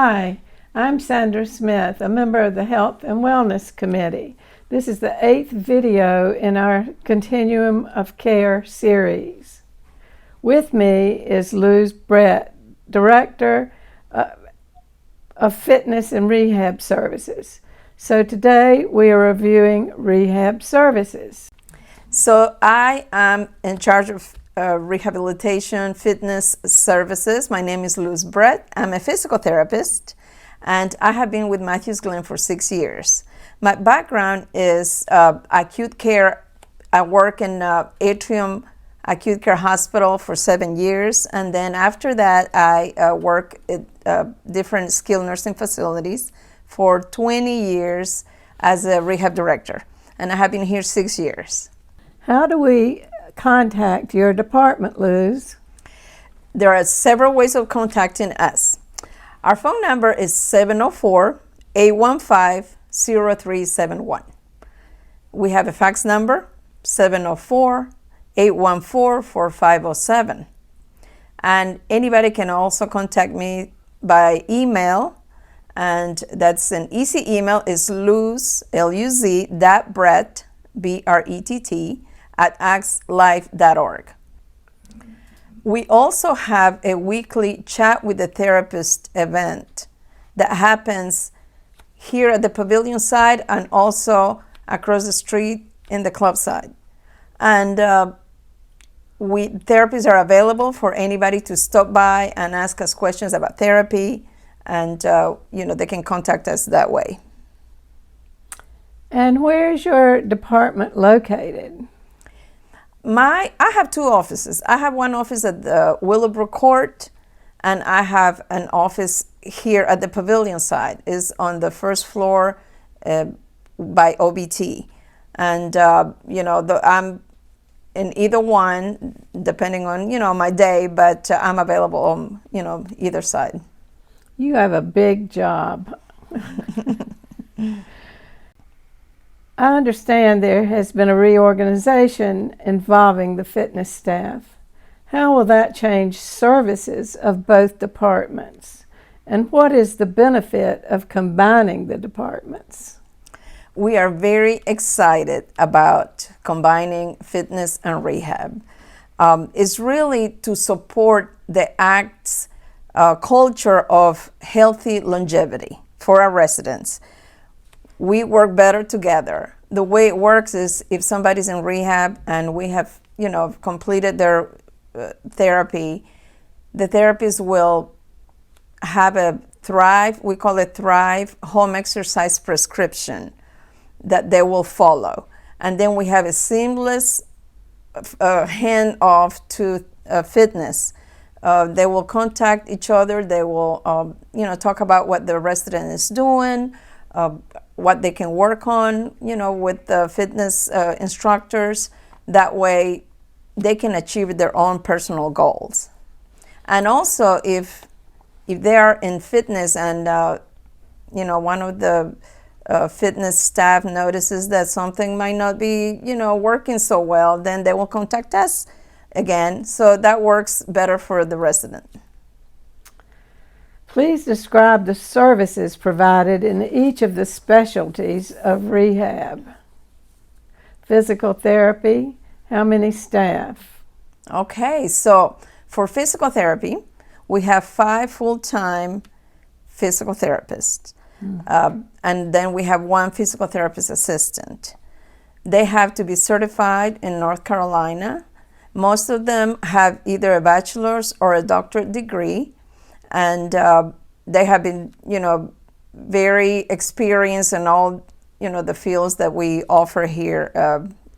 Hi, I'm Sandra Smith, a member of the Health and Wellness Committee. This is the 8th video in our Continuum of Care series. With me is Luz Brett, Director of Fitness and Rehab Services. So today we are reviewing Rehab Services. So I am in charge of rehabilitation fitness services. My name is Luz Brett. I'm a physical therapist, and I have been with Matthews Glen for 6 years. My background is acute care. I work in Atrium Acute Care Hospital for 7 years, and then after that I work at different skilled nursing facilities for 20 years as a rehab director, and I have been here 6 years. How do we contact your department, Luz? There are several ways of contacting us. Our phone number is 704-815-0371. We have a fax number, 704-814-4507. And anybody can also contact me by email, and that's an easy email. Is Luz, L-U-Z, .Brett, B-R-E-T-T, at axlife.org. We also have a weekly Chat with the Therapist event that happens here at the pavilion side and also across the street in the club side. And therapies are available for anybody to stop by and ask us questions about therapy, and they can contact us that way. And where is your department located? I have two offices. I have one office at the Willowbrook Court, and I have an office here at the pavilion side. Is on the first floor by OBT, and I'm in either one depending on my day, but I'm available on either side. You have a big job. I understand there has been a reorganization involving the fitness staff. How will that change services of both departments? And what is the benefit of combining the departments? We are very excited about combining fitness and rehab. It's really to support the ACT's culture of healthy longevity for our residents. We work better together. The way it works is if somebody's in rehab and we have, completed their therapy, the therapist will have a Thrive, we call it Thrive home exercise prescription that they will follow. And then we have a seamless handoff to fitness. They will contact each other. They will, talk about what the resident is doing, what they can work on, with the fitness instructors. That way they can achieve their own personal goals. And also if they are in fitness and, one of the fitness staff notices that something might not be, working so well, then they will contact us again. So that works better for the resident. Please describe the services provided in each of the specialties of rehab. Physical therapy, how many staff? Okay, so for physical therapy, we have 5 full-time physical therapists. And then we have 1 physical therapist assistant. They have to be certified in North Carolina. Most of them have either a bachelor's or a doctorate degree. And they have been, very experienced in all, the fields that we offer here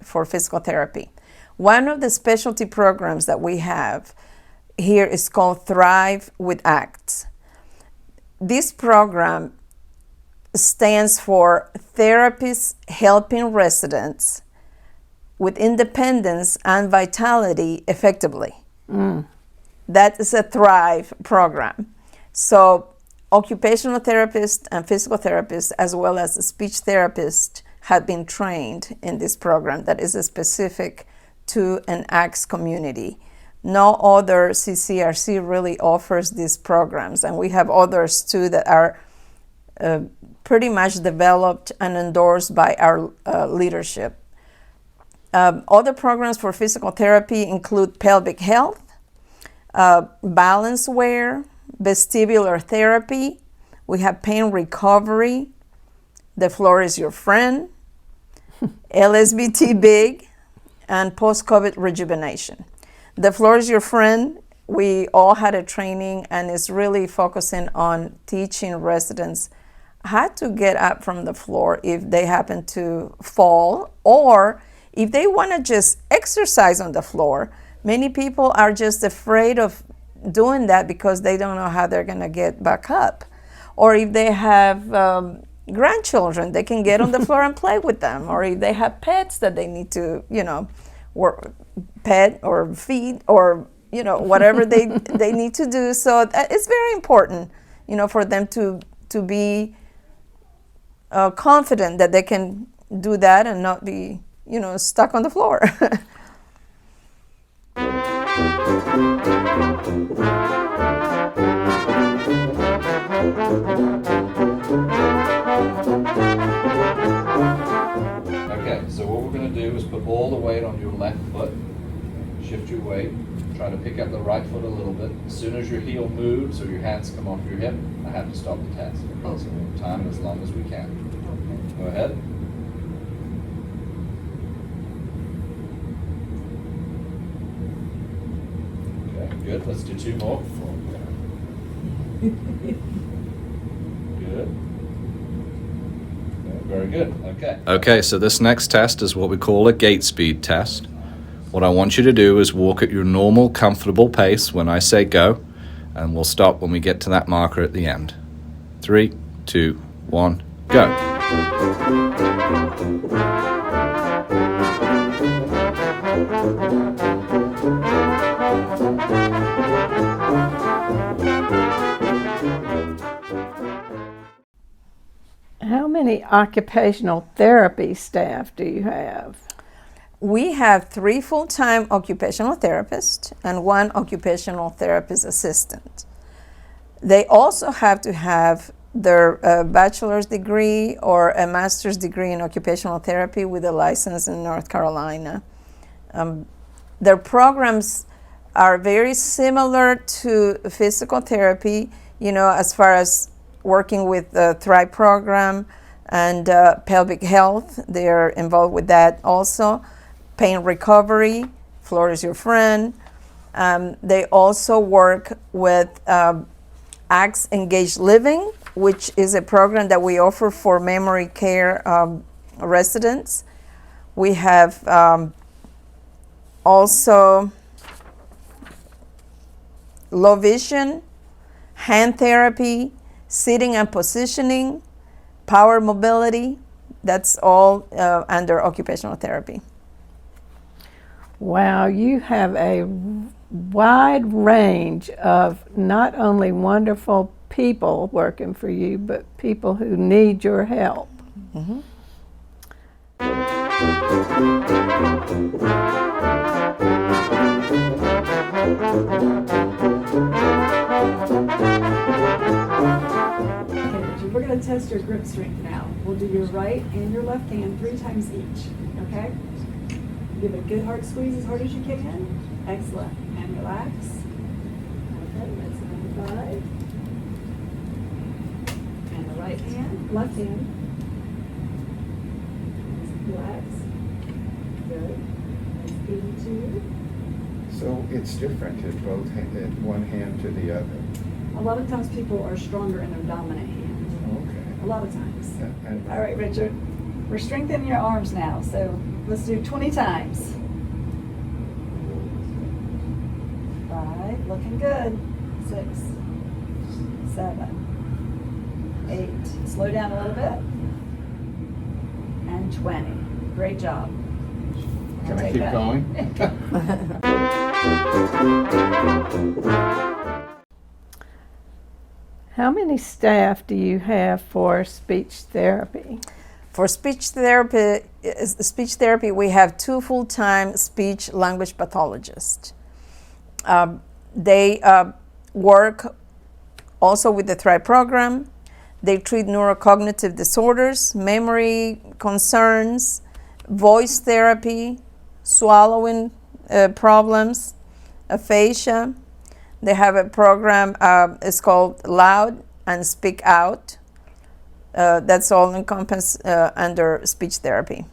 for physical therapy. One of the specialty programs that we have here is called Thrive with ACTS. This program stands for Therapists Helping Residents with Independence and Vitality Effectively. That is a Thrive program. So occupational therapists and physical therapists, as well as speech therapists, have been trained in this program that is specific to an ACTS community. No other CCRC really offers these programs, and we have others too that are pretty much developed and endorsed by our leadership. Other programs for physical therapy include pelvic health, balance wear, vestibular therapy. We have pain recovery. The floor is your friend. LSBT big, and post-COVID rejuvenation. The floor is your friend. We all had a training, and it's really focusing on teaching residents how to get up from the floor if they happen to fall, or if they want to just exercise on the floor. Many people are just afraid of doing that because they don't know how they're going to get back up. Or if they have grandchildren, they can get on the floor and play with them. Or if they have pets that they need to, pet or feed or, whatever they need to do. So it's very important, for them to be confident that they can do that and not be, stuck on the floor. Okay, so what we're going to do is put all the weight on your left foot, shift your weight, try to pick up the right foot a little bit. As soon as your heel moves or your hands come off your hip, I have to stop the test. Okay, so we'll time it as long as we can. Go ahead. Okay, good. Let's do 2 more. Good. Very good. Okay. Okay, so this next test is what we call a gait speed test. What I want you to do is walk at your normal, comfortable pace when I say go, and we'll stop when we get to that marker at the end. 3, 2, 1, go. How many occupational therapy staff do you have? We have 3 full-time occupational therapists and 1 occupational therapist assistant. They also have to have their bachelor's degree or a master's degree in occupational therapy with a license in North Carolina. Their programs are very similar to physical therapy, as far as working with the Thrive program and pelvic health. They're involved with that also. Pain recovery, floor is your friend. They also work with ACTS Engaged Living, which is a program that we offer for memory care residents. We have also low vision, hand therapy, sitting and positioning, power mobility. That's all under occupational therapy. Wow, you have a wide range of not only wonderful people working for you, but people who need your help. Mm-hmm. Okay, we're going to test your grip strength now. We'll do your right and your left hand 3 times each, okay? Give it a good hard squeeze as hard as you can. Excellent. And relax. Okay, that's number 5. And the right hand, left hand. Relax. Good. That's 82. So it's different at both at one hand to the other. A lot of times people are stronger in their dominant hand. Okay. A lot of times. And All right, Richard. We're strengthening your arms now, so let's do 20 times. 5, looking good. 6, 7, 8. Slow down a little bit. And 20. Great job. Can I Take keep that. going? How many staff do you have for speech therapy? For speech therapy, we have 2 full-time speech language pathologists. They work also with the Thrive program. They treat neurocognitive disorders, memory concerns, voice therapy, swallowing problems, aphasia. They have a program, it's called Loud and Speak Out. That's all encompassed under speech therapy.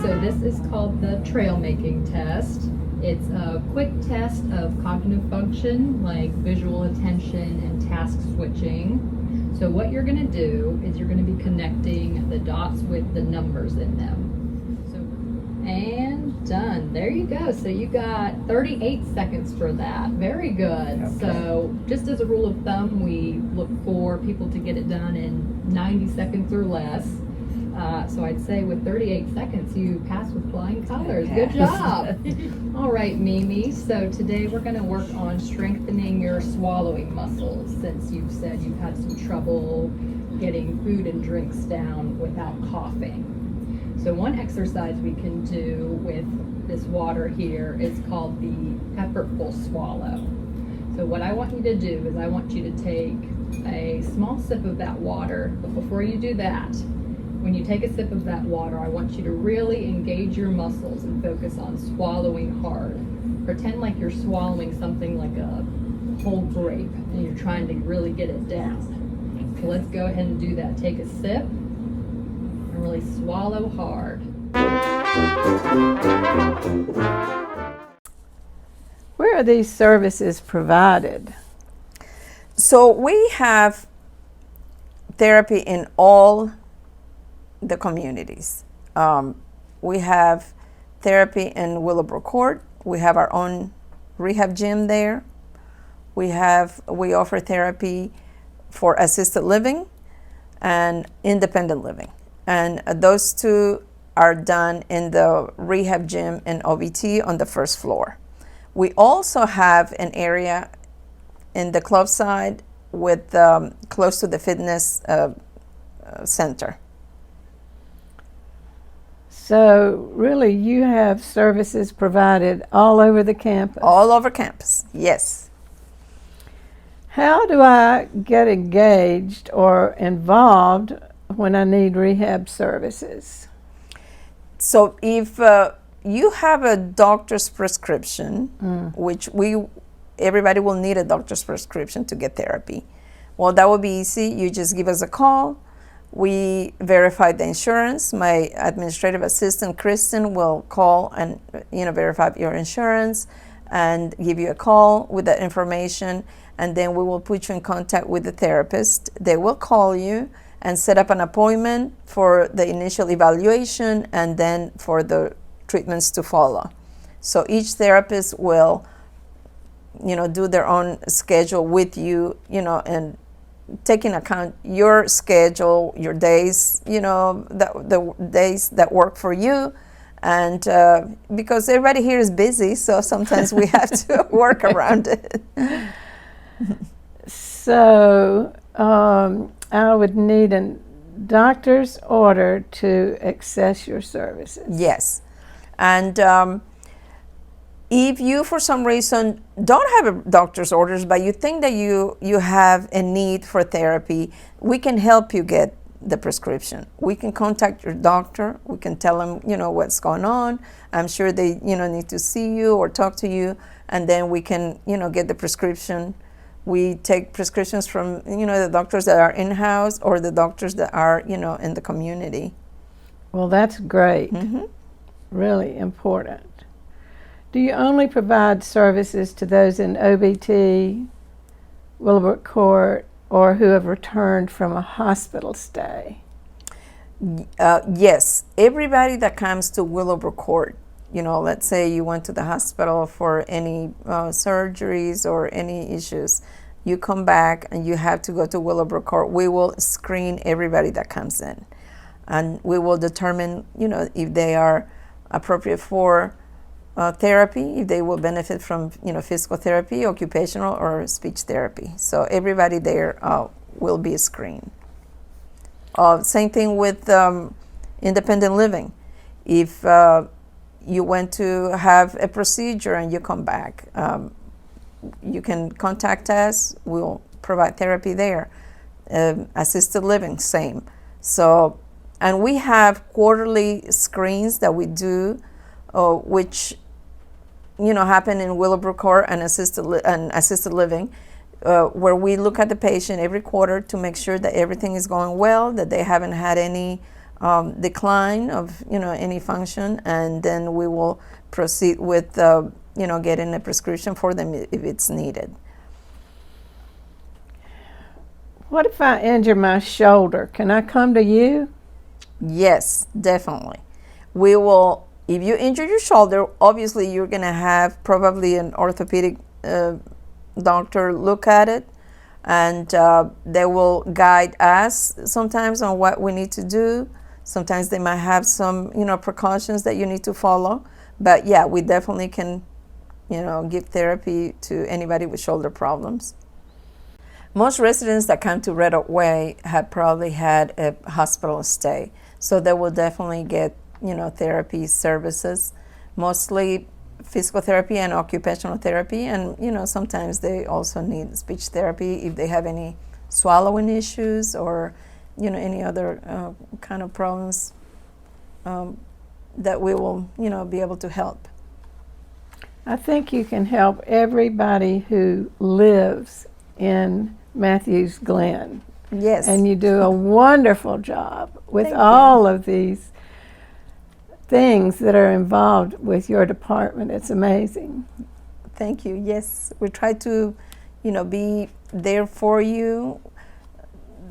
So this is called the trail making test. It's a quick test of cognitive function like visual attention and task switching. So what you're going to do is you're going to be connecting the dots with the numbers in them. And done. There you go. So you got 38 seconds for that. Very good. Okay. So just as a rule of thumb, we look for people to get it done in 90 seconds or less. So I'd say with 38 seconds, you pass with flying colors. Good job. All right, Mimi. So today we're going to work on strengthening your swallowing muscles since you've said you've had some trouble getting food and drinks down without coughing. So one exercise we can do with this water here is called the pepperful swallow. So what I want you to do is I want you to take a small sip of that water, but before you do that, when you take a sip of that water, I want you to really engage your muscles and focus on swallowing hard. Pretend like you're swallowing something like a whole grape and you're trying to really get it down. So let's go ahead and do that. Take a sip and really swallow hard. Where are these services provided? So we have therapy in all the communities. We have therapy in Willowbrook Court. We have our own rehab gym there. We offer therapy for assisted living and independent living. And those two are done in the rehab gym in OBT on the first floor. We also have an area in the club side with close to the fitness center. So really you have services provided all over the campus? All over campus, yes. How do I get engaged or involved when I need rehab services? So if you have a doctor's prescription, which everybody will need a doctor's prescription to get therapy. Well, that would be easy. You just give us a call. We verify the insurance. My administrative assistant, Kristen, will call and verify your insurance and give you a call with that information. And then we will put you in contact with the therapist. They will call you and set up an appointment for the initial evaluation and then for the treatments to follow. So each therapist will, do their own schedule with you, and take into account your schedule, your days, the days that work for you. And because everybody here is busy, so sometimes we have to work around it. So I would need a doctor's order to access your services. Yes. And if you, for some reason, don't have a doctor's orders, but you think that you have a need for therapy, we can help you get the prescription. We can contact your doctor. We can tell them, what's going on. I'm sure they, need to see you or talk to you, and then we can, get the prescription. We take prescriptions from, the doctors that are in-house or the doctors that are, in the community. Well, that's great. Mm-hmm. Really important. Do you only provide services to those in OBT, Willowbrook Court, or who have returned from a hospital stay? Yes, everybody that comes to Willowbrook Court, let's say you went to the hospital for any surgeries or any issues, you come back and you have to go to Willowbrook Court. We will screen everybody that comes in, and we will determine, if they are appropriate for therapy, if they will benefit from, physical therapy, occupational, or speech therapy. So everybody there will be screened. Same thing with independent living. If you went to have a procedure and you come back, you can contact us. We'll provide therapy there. Assisted living, same. So, and we have quarterly screens that we do, which happen in Willowbrook Court and assisted living, where we look at the patient every quarter to make sure that everything is going well, that they haven't had any decline of any function, and then we will proceed with getting a prescription for them if it's needed. What if I injure my shoulder? Can I come to you? Yes, definitely. We will. If you injure your shoulder, obviously you're going to have probably an orthopedic doctor look at it, and they will guide us sometimes on what we need to do. Sometimes they might have some precautions that you need to follow. But yeah, we definitely can give therapy to anybody with shoulder problems. Most residents that come to Red Oak Way have probably had a hospital stay, so they will definitely get therapy services, mostly physical therapy and occupational therapy, and sometimes they also need speech therapy if they have any swallowing issues or any other kind of problems that we will be able to help. I think you can help everybody who lives in Matthews Glen. Yes. And you do a wonderful job with Thank all of these things that are involved with your department. It's amazing. Thank you. Yes, we try to, be there for you.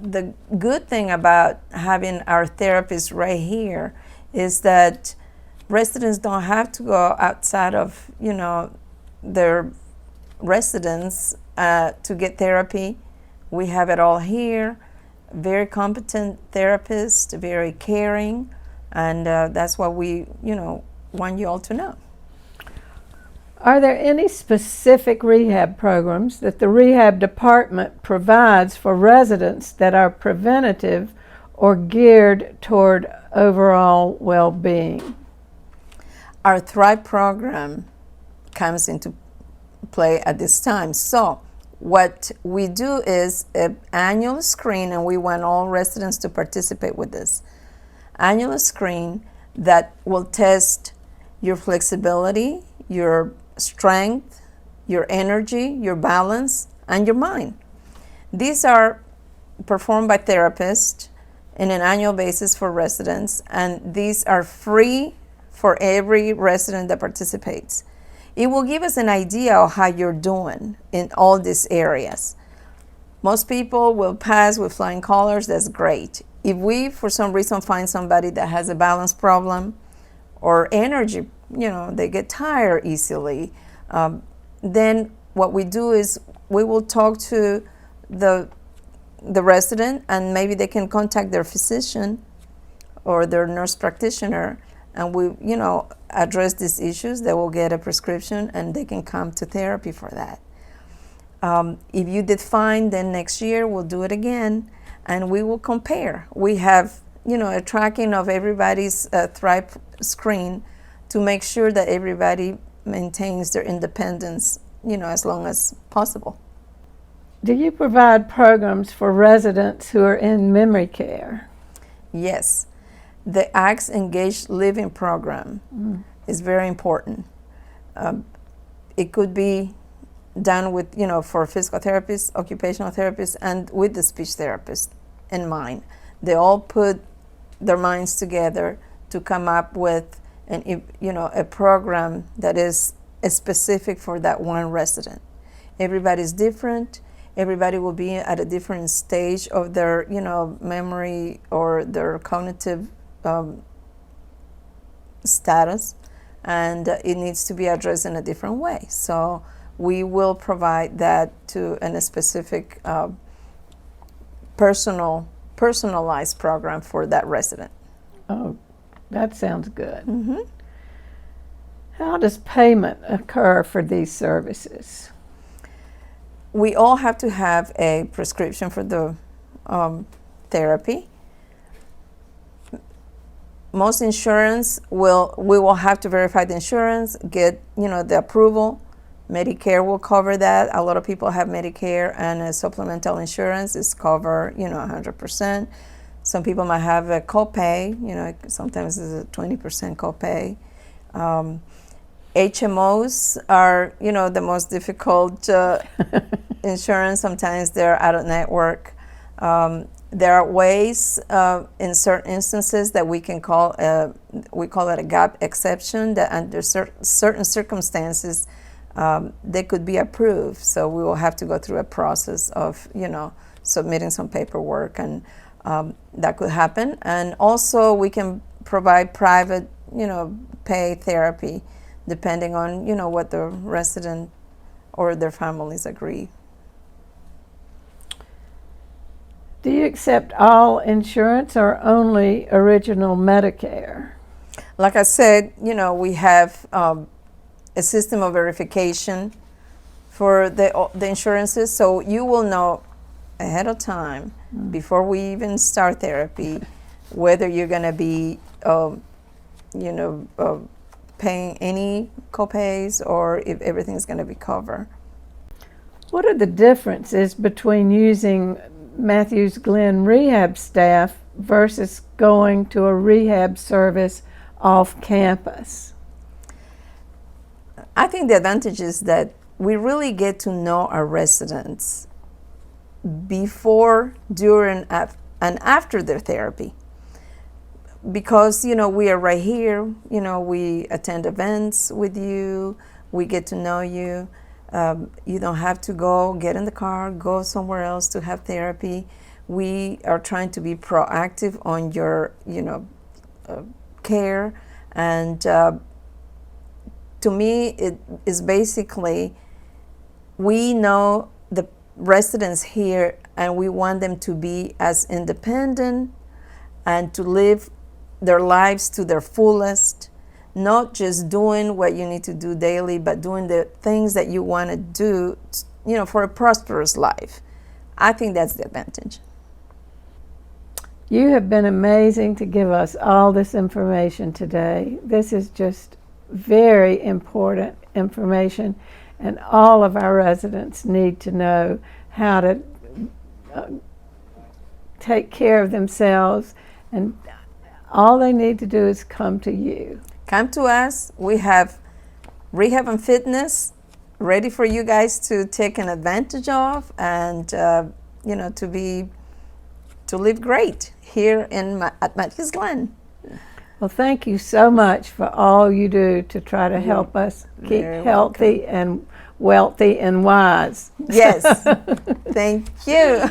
The good thing about having our therapist right here is that residents don't have to go outside of, their residence to get therapy. We have it all here. Very competent therapist, very caring, and that's what we, want you all to know. Are there any specific rehab programs that the rehab department provides for residents that are preventative or geared toward overall well-being? Our Thrive program comes into play at this time. So what we do is an annual screen, and we want all residents to participate with this annual screen that will test your flexibility, your strength, your energy, your balance, and your mind. These are performed by therapists in an annual basis for residents, and these are free for every resident that participates. It will give us an idea of how you're doing in all these areas. Most people will pass with flying colors. That's great. If we, for some reason, find somebody that has a balance problem or energy, they get tired easily, then what we do is we will talk to the resident, and maybe they can contact their physician or their nurse practitioner, and we, address these issues. They will get a prescription, and they can come to therapy for that. If you did fine, then next year we'll do it again, and we will compare. We have, a tracking of everybody's Thrive screen to make sure that everybody maintains their independence, as long as possible. Do you provide programs for residents who are in memory care? Yes. The ACTS Engaged Living program is very important. It could be done with, for physical therapists, occupational therapists, and with the speech therapist in mind. They all put their minds together to come up with a program that is specific for that one resident. Everybody's different. Everybody will be at a different stage of their, memory or their cognitive status, and it needs to be addressed in a different way. So we will provide that to a specific personalized program for that resident. Oh, that sounds good. Mm-hmm. How does payment occur for these services? We all have to have a prescription for the therapy. Most insurance we will have to verify the insurance, get the approval. Medicare will cover that. A lot of people have Medicare, and a supplemental insurance is cover 100%. Some people might have a copay. Sometimes it's a 20% copay. HMOs are the most difficult insurance. Sometimes they're out of network. There are ways in certain instances that we can call it a gap exception, that under certain circumstances they could be approved. So we will have to go through a process of submitting some paperwork, and that could happen. And also we can provide private pay therapy depending on what the resident or their families agree. Do you accept all insurance or only original Medicare? Like I said, we have a system of verification for the insurances, so you will know ahead of time before we even start therapy whether you're going to be paying any copays or if everything's going to be covered. What are the differences between using Matthews Glen rehab staff versus going to a rehab service off campus? I think the advantage is that we really get to know our residents before, during, and after their therapy. Because we are right here, we attend events with you, we get to know you. You don't have to get in the car, go somewhere else to have therapy. We are trying to be proactive on your, care. And to me, it is basically, we know the residents here, and we want them to be as independent and to live their lives to their fullest. Not just doing what you need to do daily, but doing the things that you want to do, for a prosperous life. I think that's the advantage. You have been amazing to give us all this information today. This is just very important information, and all of our residents need to know how to take care of themselves, and all they need to do is come to you. Come to us. We have rehab and fitness ready for you guys to take an advantage of, and to live great here at Matthews Glen. Well, thank you so much for all you do to try to help us keep very healthy and wealthy and wise. Yes. Thank you.